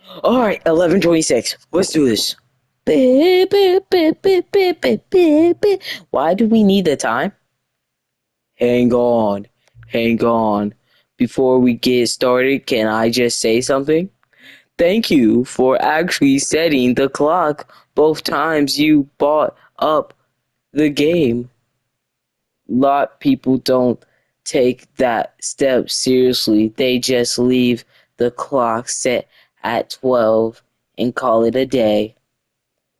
Alright, 11:26. Let's do this. Why do we need the time? Hang on. Hang on. Before we get started, can I just say something? Thank you for actually setting the clock both times you bought up the game. Lot people don't take that step seriously. They just leave the clock set at 12 and call it a day.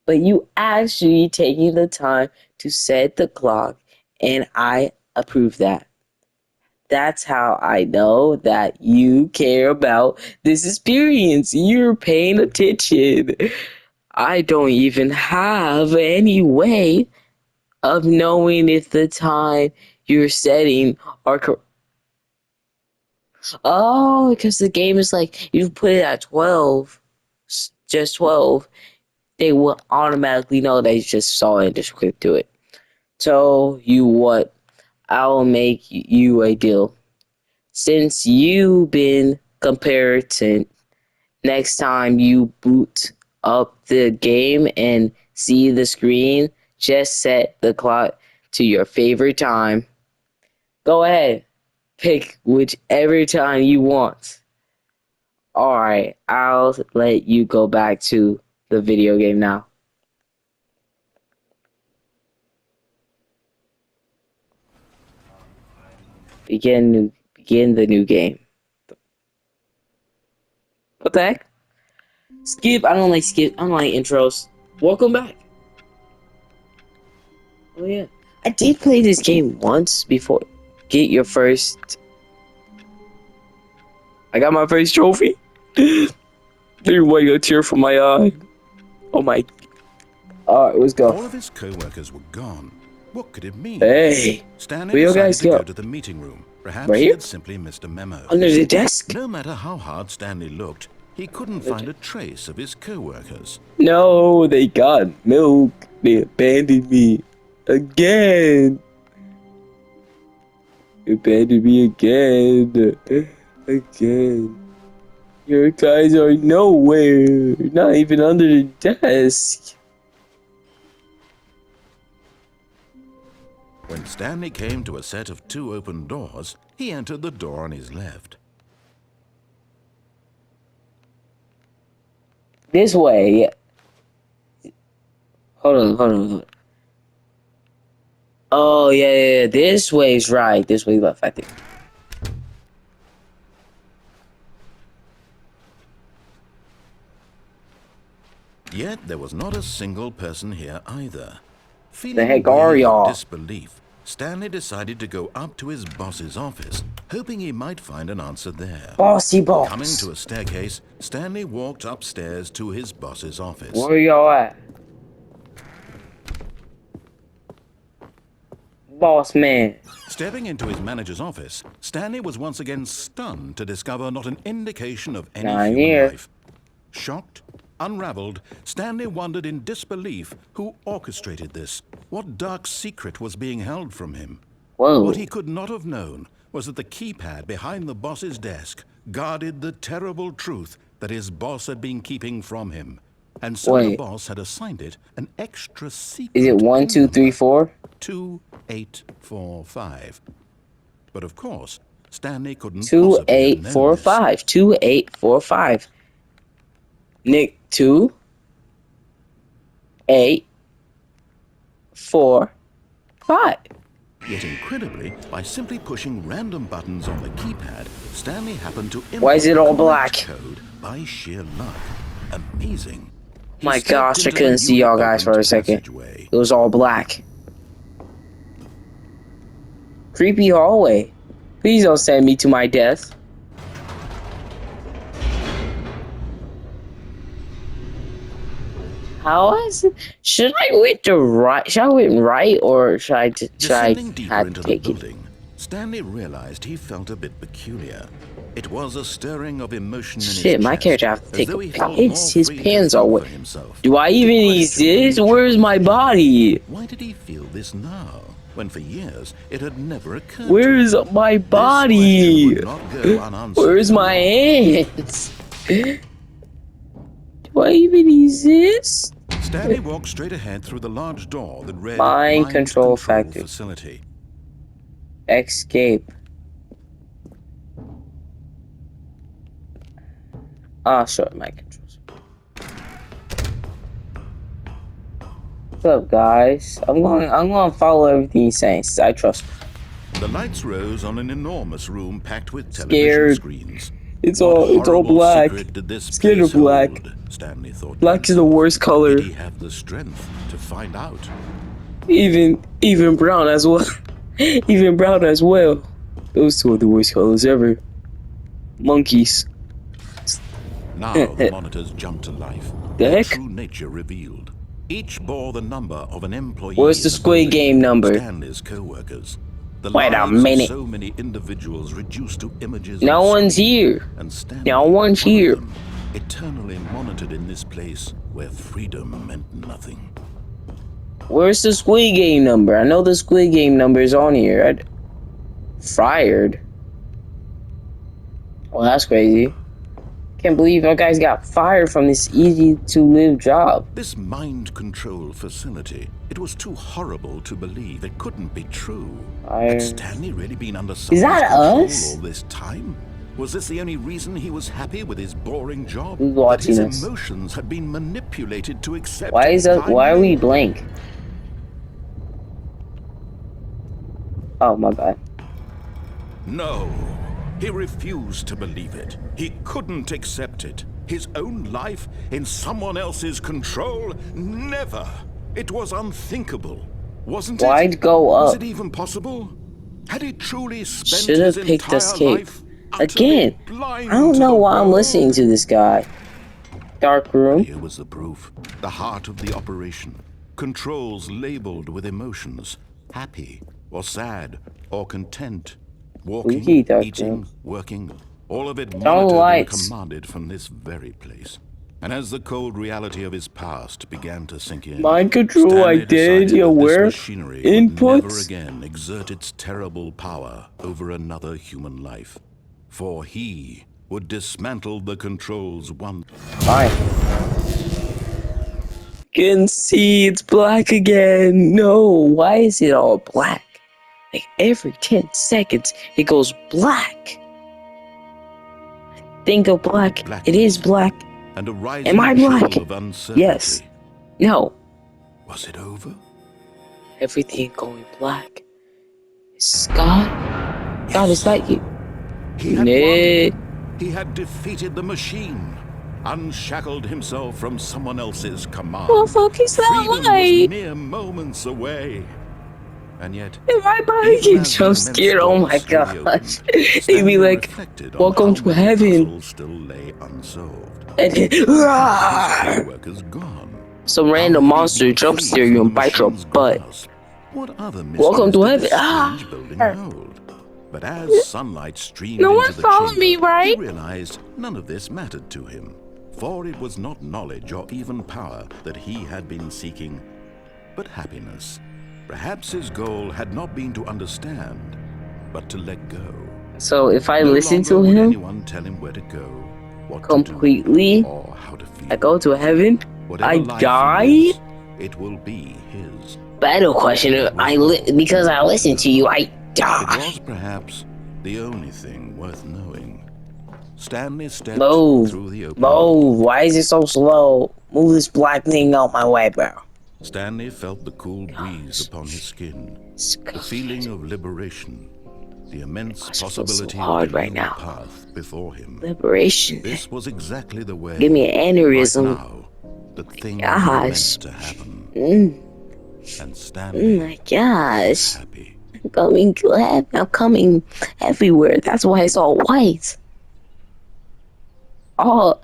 But you actually taking the time to set the clock, and I approve that. That's how I know that you care about this experience. You're paying attention. I don't even have any way of knowing if the time you're setting are correct. Oh, because the game is like, you put it at 12, just 12, they will automatically know they just saw it and just click to it. So, you what? I'll make you a deal. Since you've been competent, next time you boot up the game and see the screen, just set the clock to your favorite time. Go ahead, pick whichever time you want. Alright, I'll let you go back to the video game now. Begin the new game. What the heck? Skip, I don't like skip. I don't like intros. Welcome back. Oh yeah. I did play this game once before. Get your first. I got my first trophy. There's wipe a tear from my eye. Oh my. Alright, let's go. All of his co-workers were gone. What could it mean? Hey. Stanley Where you decided guys to go? go to the meeting room. Perhaps Right he here? had simply missed a memo. Under the desk? No matter how hard Stanley looked, he couldn't find a trace of his co-workers. No, they got milk. They abandoned me. Again. Abandoned me again. Again. Your guys are nowhere. Not even under the desk. When Stanley came to a set of 2 open doors, he entered the door on his left. This way. Hold on. Oh, yeah. This way's right. This way left, I think. Yet there was not a single person here either. Feeling The heck a are wave of y'all? disbelief, Stanley decided to go up to his boss's office, hoping he might find an answer there. Bossy boss. Coming to a staircase, Stanley walked upstairs to his boss's office. Where y'all at? Boss man. Stepping into his manager's office, Stanley was once again stunned to discover not an indication of any Not human here. life. Shocked, unraveled, Stanley wondered in disbelief who orchestrated this. What dark secret was being held from him? Whoa. What he could not have known was that the keypad behind the boss's desk guarded the terrible truth that his boss had been keeping from him. And so the Wait. boss had assigned it an extra secret. Is it 1, 2, 3, 4? 2845. But of course, Stanley couldn't 2, possibly have 8, known 4, this. 5. 2, 8, 4, 5. Nick 2, 8, 4, 5. Yet incredibly, by simply pushing random buttons on the keypad, Stanley happened to Why is it all input the correct black? code by sheer luck. Amazing. He My stepped gosh, I into the couldn't see y'all guys for newly a second. opened passageway. It was all black. Creepy hallway. Please don't send me to my death. How is it? Should I went to right? Should I went right or should I Descending deeper had into to the take it? building, Stanley realized he felt a bit peculiar. It was a stirring of emotion in his Shit, my chest, character have to as take though a he felt piss. more His free to pants are think wet. for himself. Do I even To exist? question Where's my body? Why did he feel this now, when for years it had never occurred Where's to him? my This body? question would not go unanswered Where's for my long. hands? What even is this? Stanley walked straight ahead through the large door that read Mind control factory. Facility. Escape. Sure, mind controls. What's up, guys? I'm going to follow everything he's saying, since I trust him. The lights rose on an enormous room packed with television Scared. screens. It's What all horrible black. secret did this Scared place of black. hold? Stanley thought to Black is the himself. worst color. Did he have the strength to find out? Even brown as well. Even brown as well. Those two are the worst colors ever. Monkeys. Now the monitors jumped to life. The Their heck? true nature revealed. Each bore the number of an employee. Where's the in Squid building. Game number? Stanley's co-workers. The Wait a lives minute. of so many individuals reduced to images. No on one's screen. here. And Stanley, No one's one of here. them, eternally monitored in this place where freedom meant nothing. Where's the Squid Game number? I know the Squid Game number is on here. Fired. Well, that's crazy. Can't believe you guys got fired from this easy-to-live job. This mind control facility, it was too horrible to believe. It couldn't be true. Had Stanley really been under someone's that control us? all this time? Was this the only reason he was happy with his boring job? Who's That watching his this? emotions had been manipulated to accept. Why is that? Why are we blindly? blank? Oh, my bad. No, he refused to believe it. He couldn't accept it. His own life in someone else's control? Never. It was unthinkable, wasn't it? Why'd go Was up? it even possible? Had he truly spent Should have his picked entire escape. life utterly Again, blind I don't to know the why I'm world? listening to this guy. Dark room. Here was the proof, the heart of the operation. Controls labeled with emotions, happy or sad or content. Walking, Spooky dark eating, room. working, all of it Turn monitored and lights. commanded from this very place. And as the cold reality of his past began to sink in, Mind control Stanley identity decided that aware this machinery would never inputs. again exert its terrible power over another human life. For he would dismantle the controls once. Fine. Can see it's black again. No, why is it all black? Like every 10 seconds, it goes black. Think of black. It is black. And a rising Am I black? chill of uncertainty. Yes. No. Was it over? Everything going black. Is God? God, is that you? He had Nah. won. He had defeated the machine, unshackled himself from someone else's command. What the fuck is that Freedom was like? mere moments away. And yet, Am I about even to get as the jump immense scared? Oh my doors slowly gosh. opened, They'd be Stanley like, reflected on welcome how to many heaven. puzzles still lay unsolved. And then, His "Rawr!" co-workers gone. Some How random had he monster been jumps freed near you from and the bite your machine's butt. grasp? What other Welcome mysteries to did heaven. this Ah. strange building hold? But as sunlight streamed No into one the follow chamber, me, right? he realized none of this mattered to him, for it was not knowledge or even power that he had been seeking, but happiness. Perhaps his goal had not been to understand, but to let go. So if I No listen longer to would him anyone tell him where to go, what completely, to do, or how to feel. I go to heaven, Whatever I life he die? lives, it will be his. Battle question, because I listen to you, I It die. was perhaps the only thing worth knowing. Stanley stepped Move. through the open door. Move. Why is it so slow? Move this black thing out my way, bro. Stanley felt the cool breeze upon his skin, the feeling of liberation, the immense Gosh, I feel so possibility hard of the right new now. path before him. Liberation. This was exactly the way. Give me an aneurysm. Right now, the thing was Gosh. meant to happen. And Oh Stanley my gosh. was happy. I'm coming to heaven. I'm coming everywhere. That's why it's all white. All.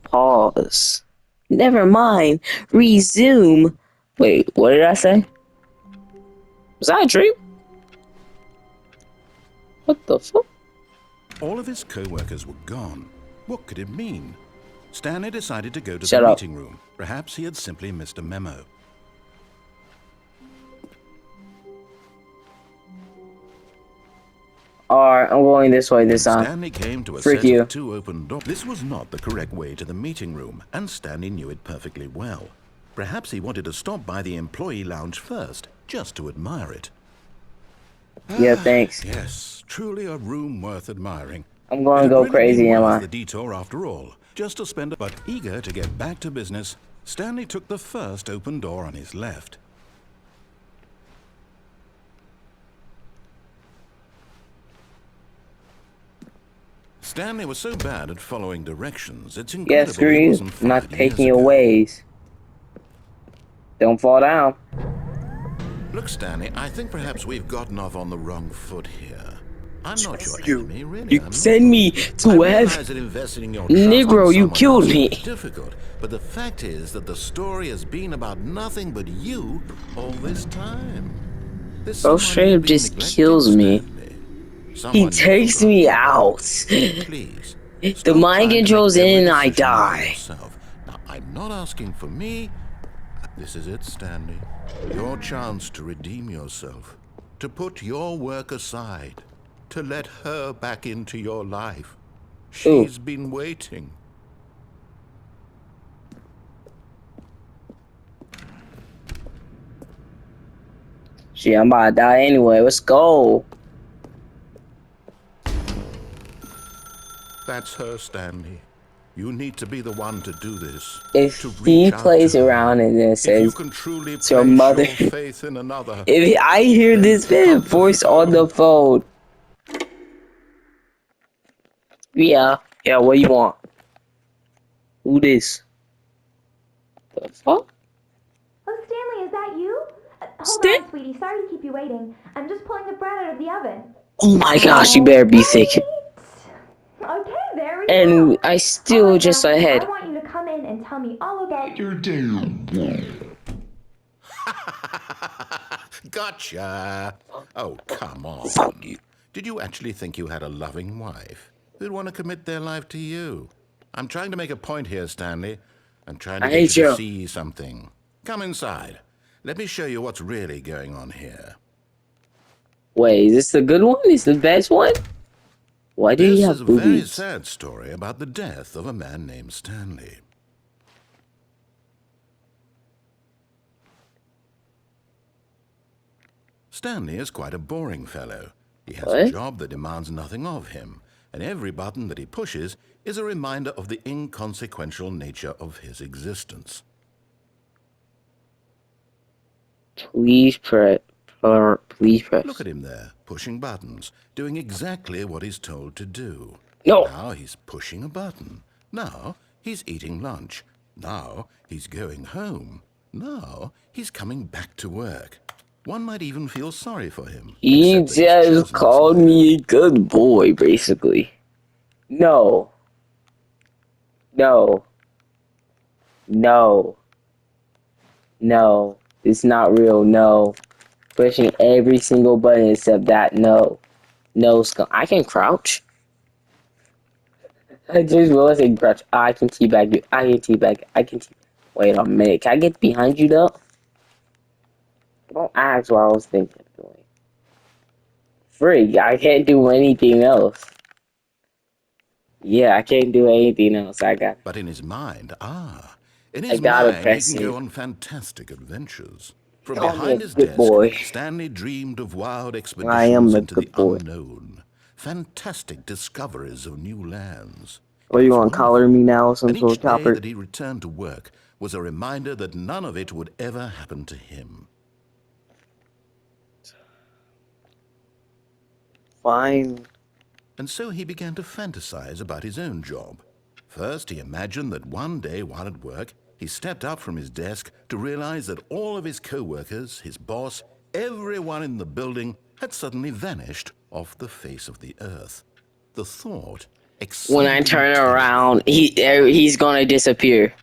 Pause. Never mind. Resume. Wait, what did I say? Was that a dream? What the fuck? All of his co-workers were gone. What could it mean? Stanley decided to go to Shut the up. meeting room. Perhaps he had simply missed a memo. Alright, I'm going this way this time. Stanley came to a Frick set you. of 2 open doors. This was not the correct way to the meeting room, and Stanley knew it perfectly well. Perhaps he wanted to stop by the employee lounge first, just to admire it. Yeah, thanks. Yes, truly a room worth admiring. I'm gonna It had go really crazy, been am worth I? the detour after all, just to spend. But eager to get back to business, Stanley took the first open door on his left. Stanley was so bad at following directions, it's Yeah, incredible screw he you. wasn't I'm not 5 taking years your ago. ways. Don't fall down. Look, Stanley, I think perhaps we've gotten off on the wrong foot here. I'm not your You. enemy, really. You I'm send not. me I to realize heaven. that investing in your trust in Negro, you someone killed else me. can be difficult, but the fact is that the story has been about nothing but you all this time. There's Bro, someone straight you've up been just neglecting, kills me. Stanley. He Someone you've takes me forgotten about. out. Please, The stop mind trying to make controls every in and I decision by die. yourself. Now, I'm not asking for me. This is it, Stanley. Your chance to redeem yourself, to put your work aside, to let her back into your life. Ooh. She's been waiting. Shit, I'm about to die anyway. Let's go. That's her, Stanley. You need to be the one to do this. If To he reach out plays to her. around and then If you says, can truly it's your place mother. your faith in another, If I hear then this pick man up the voice on the phone. Yeah, what you want? Who this? The fuck? Oh, Stanley, is that you? Hold Stan? on, sweetie. Sorry to keep you waiting. I'm just pulling the bread out of the oven. Oh my gosh, you All better be thick. right. Okay, there we And go. I All still right, just now, ahead. I want you to come in and tell me all about your day. Gotcha. Oh, come Fuck on. you. Did you actually think you had a loving wife who'd want to commit their life to you? I'm trying to make a point here, Stanley. I'm trying to I get hate you to you. see something. Come inside. Let me show you what's really going on here. Wait, is this the good one? Is the best one? Why do you This is have a very boobies? sad story about the death of a man named Stanley. Stanley is quite a boring fellow. He has a What? job that demands nothing of him, and every button that he pushes is a reminder of the inconsequential nature of his existence. Please press. Please press. Look at him there, pushing buttons, doing exactly what he's told to do. No. Now he's pushing a button. Now he's eating lunch. Now he's going home. Now he's coming back to work. One might even feel sorry for him. He Except that he's just chosen this called life. me a good boy, basically. No. No. No. No. It's not real. No. Pushing every single button except that. No. No. I can crouch. I just realized I can crouch. I can teabag you. I can teabag. I can teabag. Wait a minute. Can I get behind you though? Don't ask what I was thinking of doing. Freak, I can't do anything else. Yeah, I can't do anything else. But in his mind, in I his gotta mind, he press can it. go on fantastic adventures. From Call me a behind his good desk, boy. Stanley dreamed of wild I am expeditions a into the good boy. unknown, fantastic discoveries of new lands. What, It you was wanna color wonderful. me now, some And sort each of day chopper? that he returned to work was a reminder that none of it would ever happen to him. Fine. And so he began to fantasize about his own job. First, he imagined that one day while at work, he stepped up from his desk to realize that all of his co-workers, his boss, everyone in the building had suddenly vanished off the face of the earth. The thought When I excited him turn terribly. around, he's gonna disappear.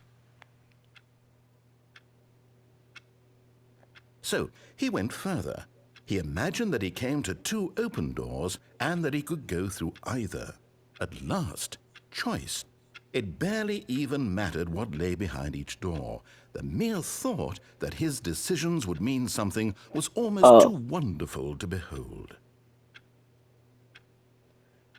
So he went further. He imagined that he came to 2 open doors and that he could go through either. At last, choice. It barely even mattered what lay behind each door. The mere thought that his decisions would mean something was almost too Oh. wonderful to behold.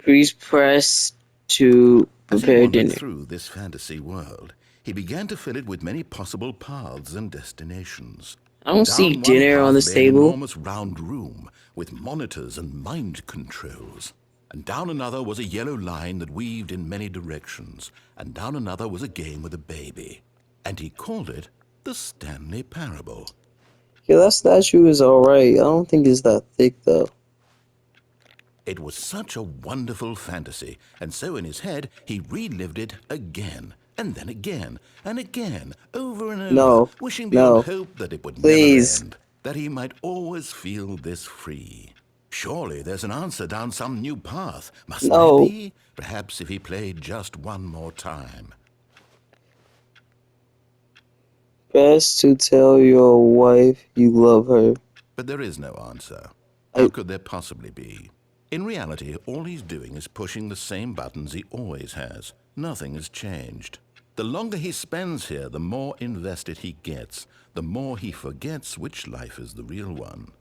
Please press to As he prepare wandered dinner. through this fantasy world, he began to fill it with many possible paths and destinations. I don't see Down one dinner on path this lay an table. enormous round room with monitors and mind controls. And down another was a yellow line that weaved in many directions. And down another was a game with a baby. And he called it the Stanley Parable. Yeah, that statue is alright. I don't think it's that thick though. It was such a wonderful fantasy, and so in his head he relived it again, and then again, and again, over and over, No. wishing beyond No. hope that it would never Please. end, that he might always feel this free. Surely there's an answer down some new path. Mustn't there No. be? Perhaps if he played just one more time. Best to tell your wife you love her. But there is no answer. I- How could there possibly be? In reality, all he's doing is pushing the same buttons he always has. Nothing has changed. The longer he spends here, the more invested he gets, the more he forgets which life is the real one.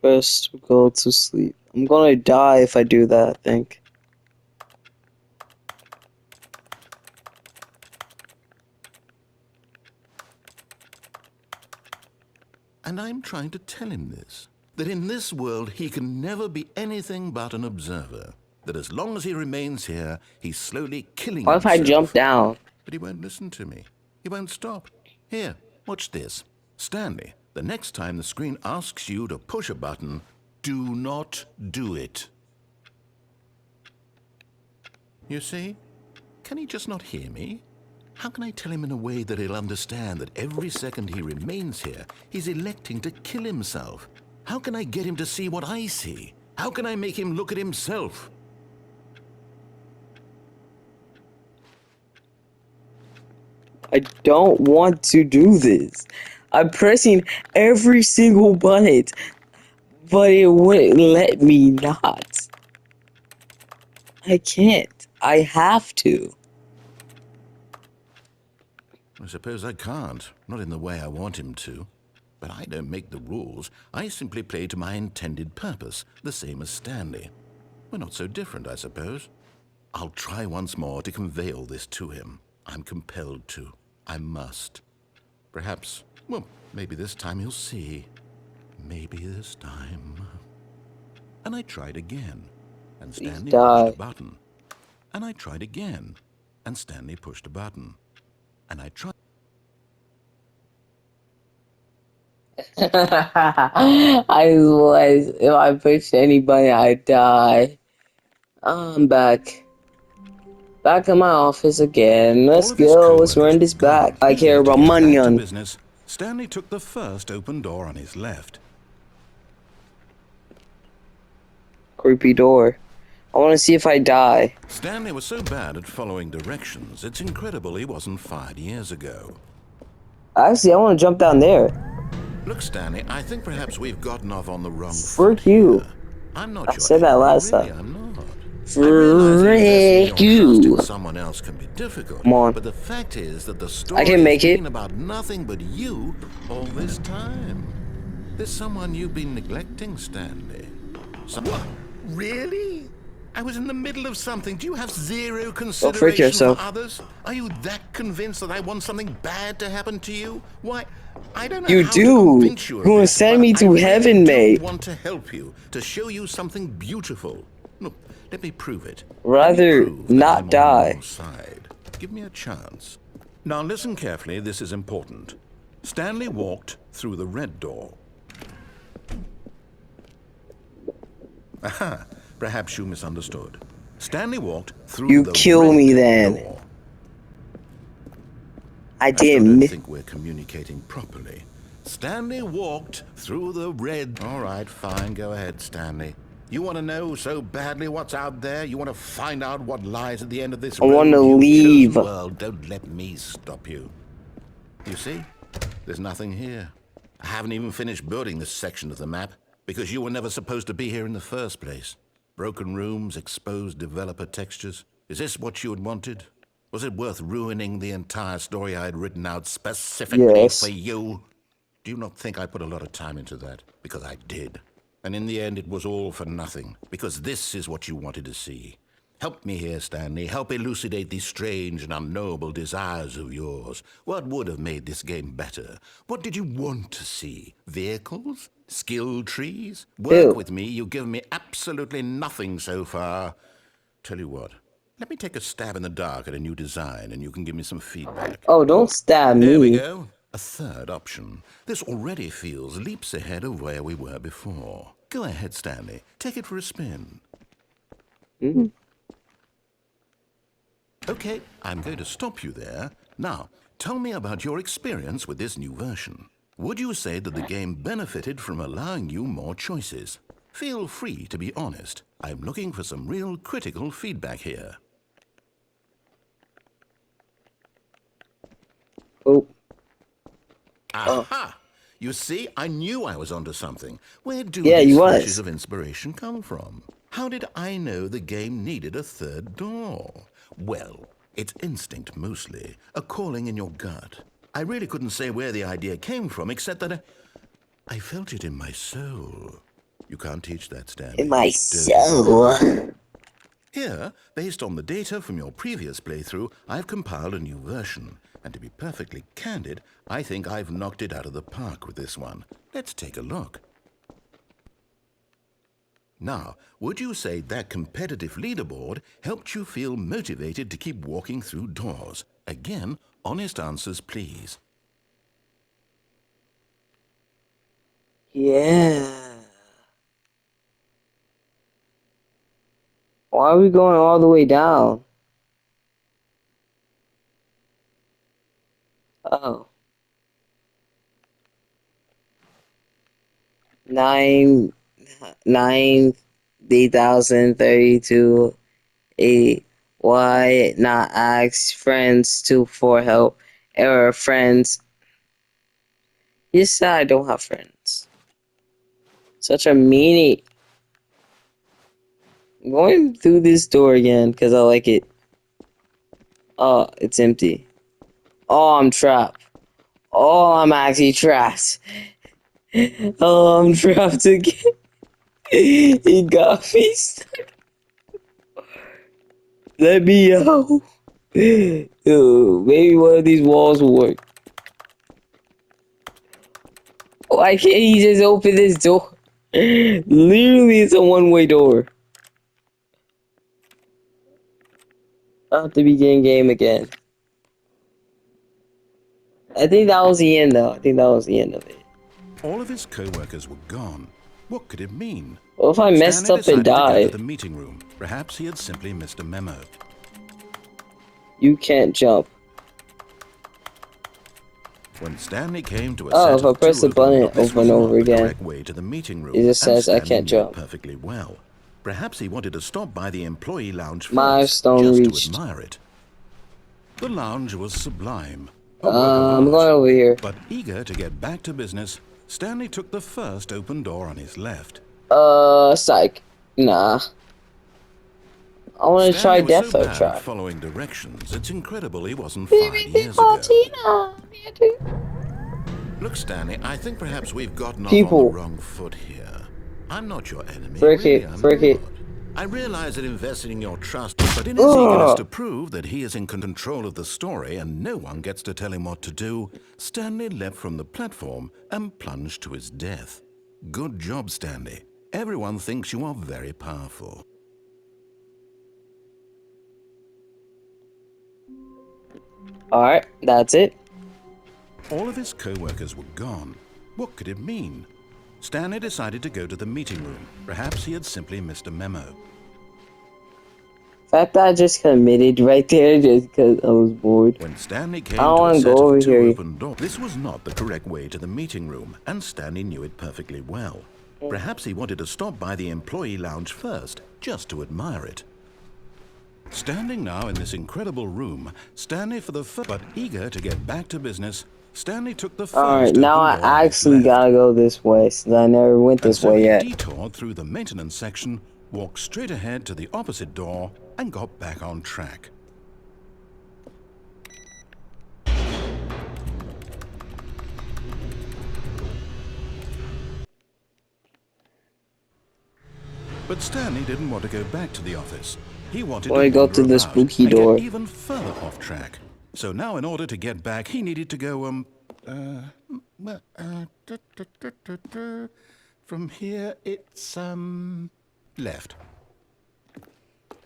Best to go to sleep. I'm gonna die if I do that, I think. And I'm trying to tell him this, that in this world he can never be anything but an observer, that as long as he remains here, he's slowly killing What if I himself. jump down? But he won't listen to me. He won't stop. Here, watch this. Stanley, the next time the screen asks you to push a button, do not do it. You see? Can he just not hear me? How can I tell him in a way that he'll understand that every second he remains here, he's electing to kill himself? How can I get him to see what I see? How can I make him look at himself? I don't want to do this. I'm pressing every single button, but it wouldn't let me not. I can't. I have to. I suppose I can't, not in the way I want him to. But I don't make the rules. I simply play to my intended purpose, the same as Stanley. We're not so different, I suppose. I'll try once more to convey all this to him. I'm compelled to. I must. Perhaps, well, maybe this time he'll see. Maybe this time. And I tried again, and Stanley pushed a button. And I tried again, and Stanley pushed a button. And I tried. I was. If I push anybody, I die. I'm back. Back in my office again. Let's All of his go. Let's co-workers run were this back. gone. I care Eager to about get money back to on. business, Stanley took the first open door on his left. Creepy door. I want to see if I die. Stanley was so bad at following directions, it's incredible he wasn't fired years ago. Actually, I want to jump down there. Look, Stanley, I think perhaps we've gotten off on the wrong Frick foot you. here. I'm not I your said that enemy, last really, time. I'm not. I realize that investing Frick your trust in you. someone else can be difficult, Come on. but the fact is that the I story can has make it. been about nothing but you all this time. There's someone you've been neglecting, Stanley. Someone? Really? I was in the middle of something. Do you have zero consideration yourself. for others? Are you that convinced that I want something bad to happen to you? Why, I don't know You how do. to convince you of You wanna this, send but me to I really heaven, do mate. want to help you, to show you something beautiful. Look, let me prove it. Rather Let me prove that not I'm on die. your side. Give me a chance. Now listen carefully, this is important. Stanley walked through the red door. Aha, perhaps you misunderstood. Stanley walked through You the kill red me then. door. I I still didn't don't miss. think we're communicating properly. Stanley walked through the red... All right, fine, go ahead, Stanley. You want to know so badly what's out there? You want to find out what lies at the end of this I want to road you've leave. chosen? Well, don't let me stop you. You see? There's nothing here. I haven't even finished building this section of the map because you were never supposed to be here in the first place. Broken rooms, exposed developer textures. Is this what you had wanted? Was it worth ruining the entire story I had written out specifically Yes. for you? Do you not think I put a lot of time into that? Because I did. And in the end, it was all for nothing, because this is what you wanted to see. Help me here, Stanley. Help elucidate these strange and unknowable desires of yours. What would have made this game better? What did you want to see? Vehicles? Skill trees? Work Ew. with me. You've given me absolutely nothing so far. Tell you what, let me take a stab in the dark at a new design, and you can give me some feedback. Oh, don't stab There we me. go. A third option. This already feels leaps ahead of where we were before. Go ahead, Stanley. Take it for a spin. Mm. Okay, I'm going to stop you there. Now, tell me about your experience with this new version. Would you say that the game benefited from allowing you more choices? Feel free to be honest. I'm looking for some real critical feedback here. Oh. Aha! You see, I knew I was onto something. Where do Yeah, these you flashes was. of inspiration come from? How did I know the game needed a third door? Well, it's instinct mostly, a calling in your gut. I really couldn't say where the idea came from, except that I felt it in my soul. You can't teach that, Stanley. In my Don't soul. Here, based on the data from your previous playthrough, I've compiled a new version. And to be perfectly candid, I think I've knocked it out of the park with this one. Let's take a look. Now, would you say that competitive leaderboard helped you feel motivated to keep walking through doors? Again, honest answers, please. Yeah. Why are we going all the way down? Oh. 9,032 8. Why not ask friends to for help? Error friends. You said I don't have friends. Such a meanie. I'm going through this door again because I like it. Oh, it's empty. Oh, I'm trapped. Oh, I'm actually trapped. Oh, I'm trapped again. He got me stuck. Let me out. Maybe one of these walls will work. Why can't he just open this door? Literally, it's a one-way door. I have to begin game again. I think that was the end, though. I think that was the end of it. All of his co-workers were gone. What could it mean? What if I messed Stanley up and decided to go to died? the meeting room. Perhaps he had simply missed a memo. You can't jump. When Stanley came to a Oh, set if I of press two the open button doors, this over was and not over the again, correct way to the meeting room. it just and says I Stanley can't knew it jump. perfectly well. Perhaps he wanted to stop by the employee lounge first, Milestone just reached. to admire it. The lounge was sublime, a work of I'm going art. over here. But eager to get back to business, Stanley took the first open door on his left. Psych. Nah. I want to try Stanley was so Defo bad at try. following directions, it's incredible he wasn't Baby, 5 big years ago. Martina. Look, Stanley, I think perhaps we've gotten off on the People. wrong foot here. I'm not your enemy, Frick really, it. I'm Frick it. not. I realize that investing in your trust, but in his eagerness to Ugh. prove that he is in control of the story and no one gets to tell him what to do, Stanley leapt from the platform and plunged to his death. Good job, Stanley. Everyone thinks you are very powerful. Alright, that's it. All of his co-workers were gone. What could it mean? Stanley decided to go to the meeting room. Perhaps he had simply missed a memo. The fact that I just committed right there just because I was bored. When Stanley I came don't to a want to set go over of two here. open doors, this was not the correct way to the meeting room, and Stanley knew it perfectly well. Perhaps he wanted to stop by the employee lounge first, just to admire it. Standing now in this incredible room, Stanley for the first, but eager to get back to business, Stanley took the first Alright, open now door I on his actually left. gotta go this way since I never went And this so way he yet. detoured through the maintenance section, walked straight ahead to the opposite door, and got back on track. But Stanley didn't want to go back to the office. He wanted Or to go wander to the about spooky and door. get even further off track. So now, in order to get back, he needed to go, from here, it's, left.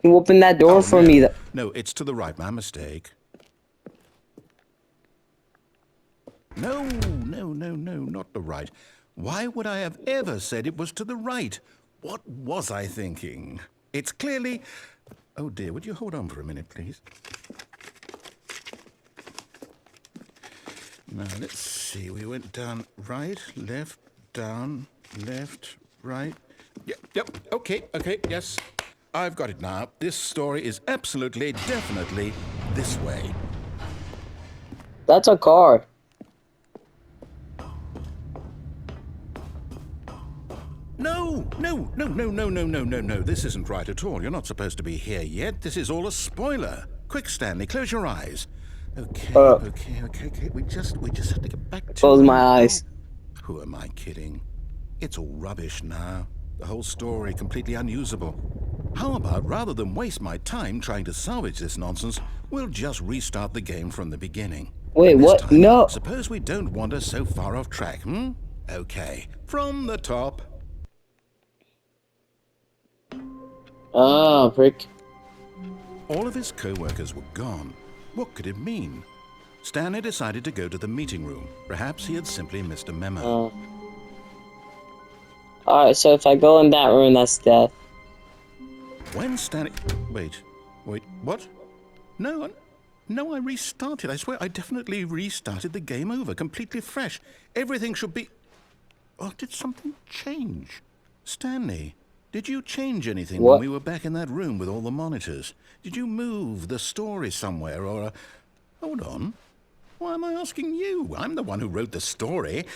You open that door for no. me. No, it's to the right. My mistake. No, not the right. Why would I have ever said it was to the right? What was I thinking? It's clearly... Oh dear, would you hold on for a minute, please? Now, let's see. We went down right, left, down, left, right. Yep, okay, yes. I've got it now. This story is absolutely, definitely this way. That's a car. No. This isn't right at all. You're not supposed to be here yet. This is all a spoiler. Quick, Stanley, close your eyes. Okay. We just have to get back to... Close my eyes. Who am I kidding? It's all rubbish now. The whole story completely unusable. How about, rather than waste my time trying to salvage this nonsense, we'll just restart the game from the beginning. Wait, This what? time, No. Suppose we don't wander so far off track, Okay, from the top. Ah, frick. All of his co-workers were gone. What could it mean? Stanley decided to go to the meeting room. Perhaps he had simply missed a memo. Alright, so if I go in that room, that's death. When Stanley... Wait, what? No, I restarted. I swear, I definitely restarted the game over, completely fresh. Everything should be... Oh, did something change? Stanley, did you change anything What? when we were back in that room with all the monitors? Did you move the story somewhere, or... Hold on. Why am I asking you? I'm the one who wrote the story. It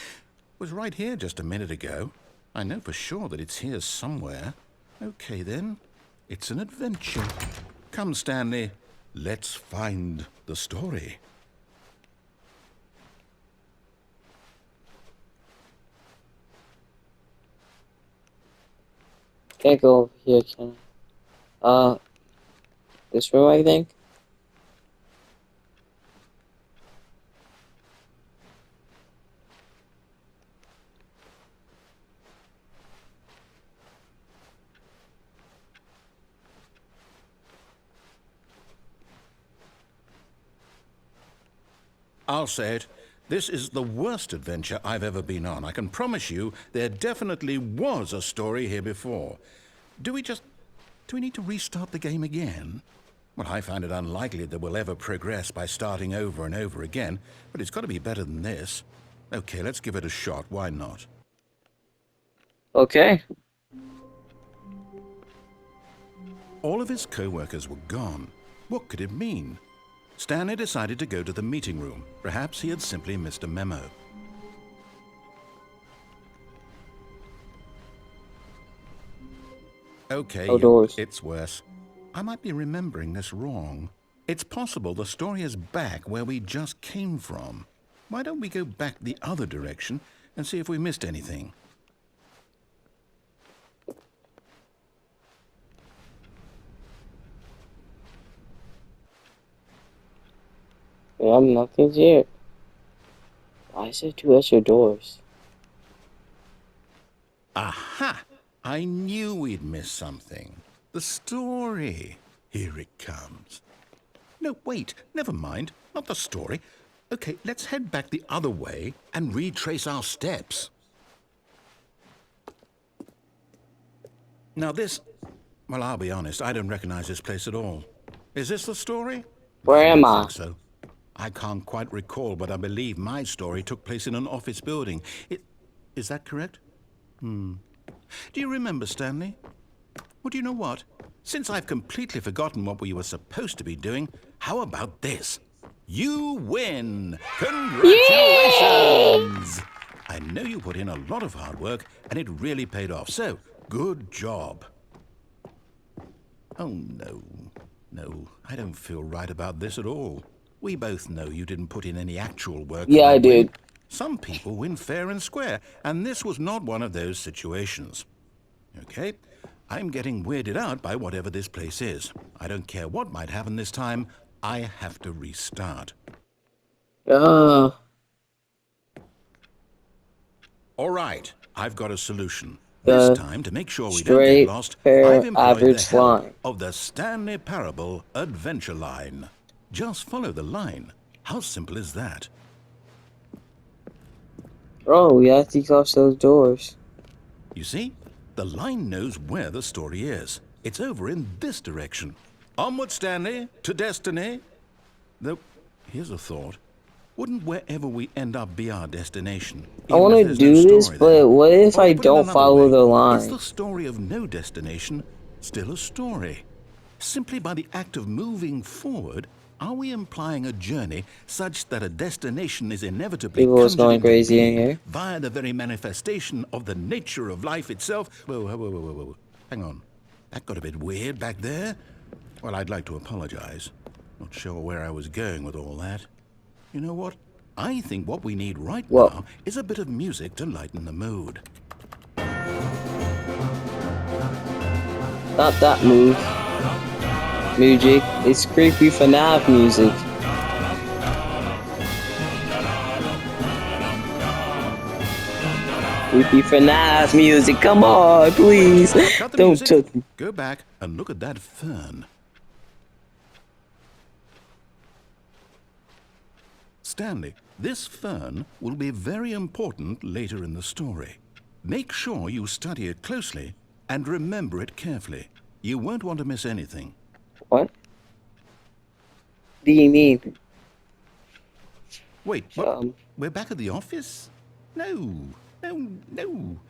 was right here just a minute ago. I know for sure that it's here somewhere. Okay, then. It's an adventure. Come, Stanley. Let's find the story. Can't go over here, can I? This room, I think? I'll say it. This is the worst adventure I've ever been on. I can promise you there definitely was a story here before. Do we need to restart the game again? Well, I find it unlikely that we'll ever progress by starting over and over again, but it's got to be better than this. Okay, let's give it a shot. Why not? Okay. All of his co-workers were gone. What could it mean? Stanley decided to go to the meeting room. Perhaps he had simply missed a memo. Okay, Outdoors. it's worse. I might be remembering this wrong. It's possible the story is back where we just came from. Why don't we go back the other direction and see if we missed anything? Yeah, nothing's here. Why is there two extra doors? Aha! I knew we'd miss something. The story. Here it comes. No, wait, never mind. Not the story. Okay, let's head back the other way and retrace our steps. Now this... Well, I'll be honest, I don't recognize this place at all. Is this the story? Where am don't I? think so. I can't quite recall, but I believe my story took place in an office building. Is that correct? Do you remember, Stanley? Well, do you know what? Since I've completely forgotten what we were supposed to be doing, how about this? You win! Congratulations! I know you put in a lot of hard work, and it really paid off, so good job. Oh, no. No, I don't feel right about this at all. We both know you didn't put in any actual work. Yeah, I did. Some people win fair and square, and this was not one of those situations. Okay, I'm getting weirded out by whatever this place is. I don't care what might happen this time. I have to restart. Uh, All right, I've got a solution. This the time, to make sure we don't get straight, lost, I've fair, employed the average help line. of the Stanley Parable Adventure Line. Just follow the line. How simple is that? Oh, we have to cross those doors. You see, the line knows where the story is. It's over in this direction. Onward, Stanley, to destiny. Though, here's a thought. Wouldn't wherever we end up be our destination? I want to do this, but what if I don't follow the line? Is the story of no destination still a story? Simply by the act of moving forward, are we implying a journey such that a destination is inevitably People was conjured going into crazy in being here. via the very manifestation of the nature of life itself? Whoa. Hang on. That got a bit weird back there. Well, I'd like to apologize. Not sure where I was going with all that. You know what? I think what we need right now is a bit of music to lighten the mood. Not that move. Music. It's creepy FNAF music. Creepy FNAF music. Come on, please. Cut the Don't music. touch me. Go back and look at that fern. Stanley, this fern will be very important later in the story. Make sure you study it closely and remember it carefully. You won't want to miss anything. What? Do you mean? Wait, what? We're back at the office? No.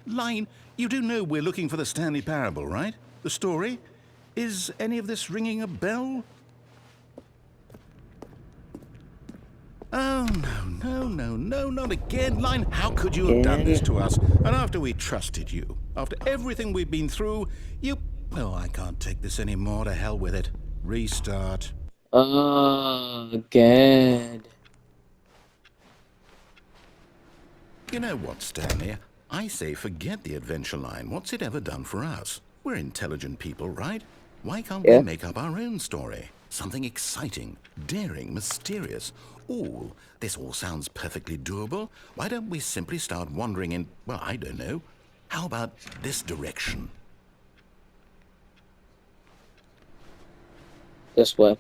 Line, you do know we're looking for the Stanley Parable, right? The story? Is any of this ringing a bell? Oh, no, not again, Line. How could you have done this to us? And after we trusted you, after everything we've been through, you... Oh, I can't take this anymore. To hell with it. Restart. Again. You know what, Stanley? I say forget the adventure line. What's it ever done for us? We're intelligent people, right? Why can't we make up our own story? Something exciting, daring, mysterious. Ooh, this all sounds perfectly doable. Why don't we simply start wandering in, well, I don't know. How about this direction? This way.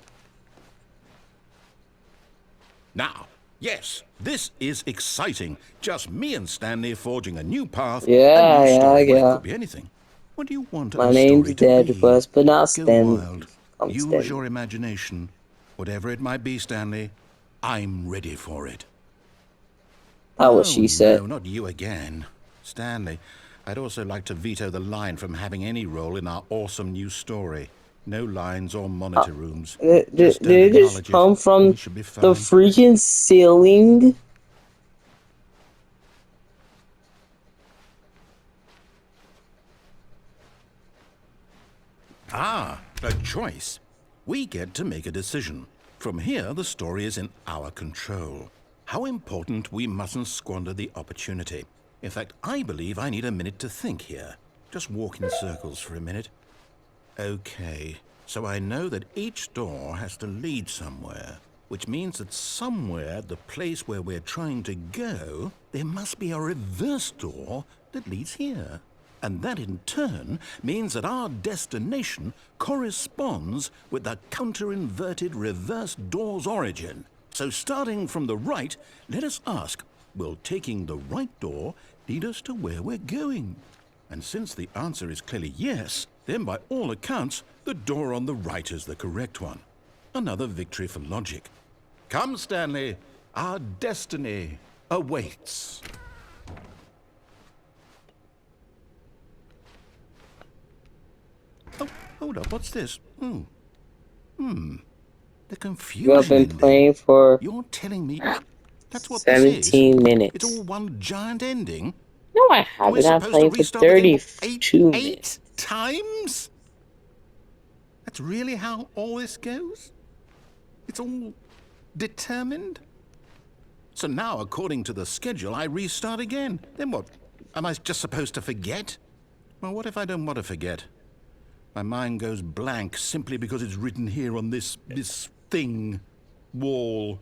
Now, yes, this is exciting. Just me and Stanley forging a new path. Yeah, a new story. yeah. Well, it could be anything. What do you want My our name's story to Dead be? Bus, but not Go Stanley. wild. I'm Use Stanley. your imagination. Whatever it might be, Stanley, I'm ready for it. That was she said. No, not you again. Stanley, I'd also like to veto the line from having any role in our awesome new story. No lines or monitor rooms. Did Just don't it just acknowledge come it. from We should be the fine. freaking ceiling? Ah, a choice. We get to make a decision. From here, the story is in our control. How important we mustn't squander the opportunity. In fact, I believe I need a minute to think here. Just walk in circles for a minute. Okay, so I know that each door has to lead somewhere, which means that somewhere at the place where we're trying to go, there must be a reverse door that leads here. And that in turn means that our destination corresponds with the counter-inverted reverse door's origin. So starting from the right, let us ask, will taking the right door lead us to where we're going? And since the answer is clearly yes, then by all accounts, the door on the right is the correct one. Another victory for logic. Come, Stanley, our destiny awaits. Oh, hold up, what's this? The confusion. You have been playing for You're telling me that's what this is? 17 minutes. It's all one giant ending? No, I And we're haven't. I'm supposed playing to for restart again 32 minutes. eight times? That's really how all this goes? It's all determined? So now, according to the schedule, I restart again. Then what? Am I just supposed to forget? Well, what if I don't want to forget? My mind goes blank simply because it's written here on this thing. Wall.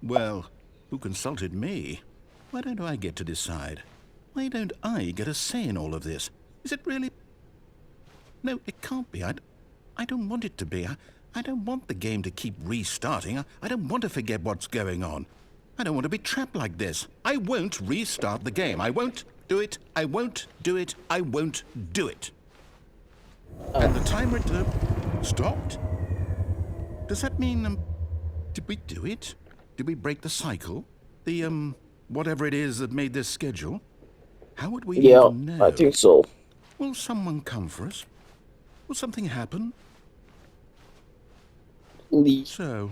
Well, who consulted me? Why don't I get to decide? Why don't I get a say in all of this? Is it really... No, it can't be. I don't want it to be. I don't want the game to keep restarting. I don't want to forget what's going on. I don't want to be trapped like this. I won't restart the game. I won't do it. I won't do it. I won't do it. And the timer stopped? Does that mean, did we do it? Did we break the cycle? The, whatever it is that made this schedule? How would we Yeah, even know? I think so. Will someone come for us? Will something happen? Please. So,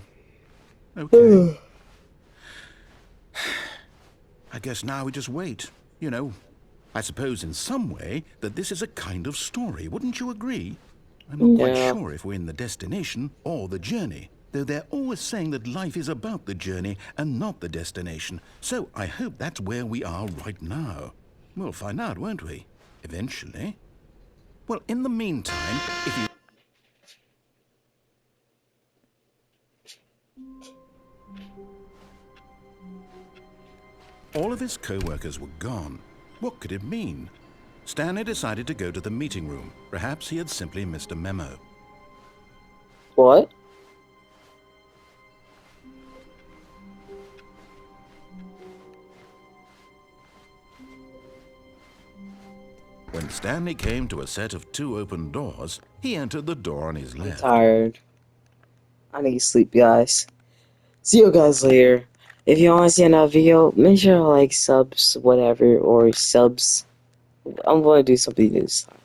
okay. I guess now we just wait. You know, I suppose in some way that this is a kind of story. Wouldn't you agree? I'm not quite sure if we're in the destination or the journey, though they're always saying that life is about the journey and not the destination. So I hope that's where we are right now. We'll find out, won't we? Eventually. Well, in the meantime, if you... All of his co-workers were gone. What could it mean? Stanley decided to go to the meeting room. Perhaps he had simply missed a memo. What? When Stanley came to a set of 2 open doors, he entered the door on his I'm left. tired. I need to sleep, guys. See you guys later. If you want to see another video, make sure to like, subs, whatever, or subs. I'm going to do something this time.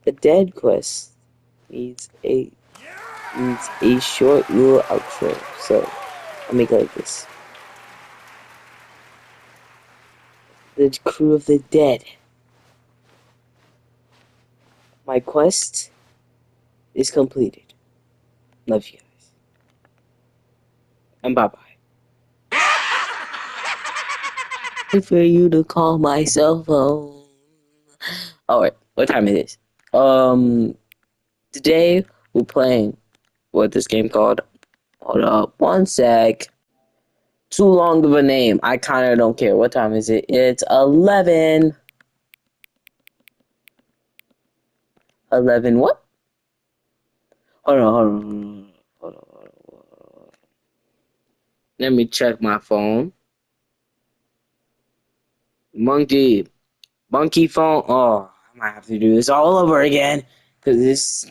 The dead quest needs a short little outro. So I'll make it like this. The crew of the dead. My quest is completed. Love you guys. And bye bye. For you to call my cell phone. Alright, what time is it? Today we're playing what this game called. Hold up, one sec. Too long of a name. I kinda don't care. What time is it? It's 11. 11 what? Hold on. Let me check my phone. Monkey phone. Oh, I might have to do this all over again. Cause this